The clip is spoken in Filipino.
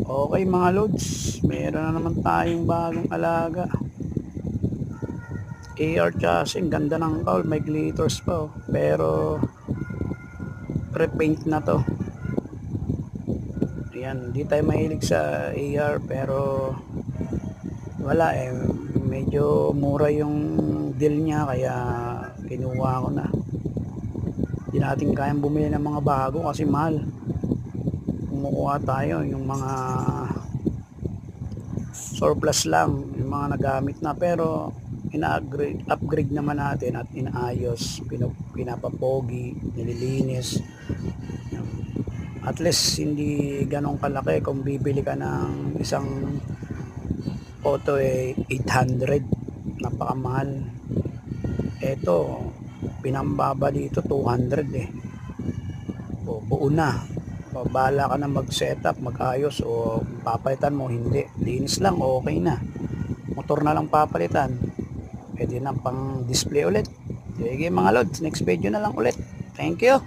Okay mga lods, meron na naman tayong bagong alaga. AR chassis, ganda ng cowl, may glitters pa oh. Pero repaint na to. Ayan, di tayo mahilig sa AR pero wala eh, medyo mura yung deal niya kaya kinuha ko na. Hindi natin kayang bumili ng mga bago kasi mahal. Kumukuha tayo yung mga surplus lang, yung mga nagamit na pero ina-upgrade naman natin at inaayos, pinapapogi, nililinis. At least hindi ganong kalaki kung bibili ka ng isang auto 800, napakamahal. Eto pinambaba dito 200 eh. O buo na, bahala ka na mag setup, mag-ayos o papalitan mo, hindi, linis lang okay na, motor na lang papalitan, pwede na pang display ulit. Sige mga lods, next video na lang ulit. Thank you.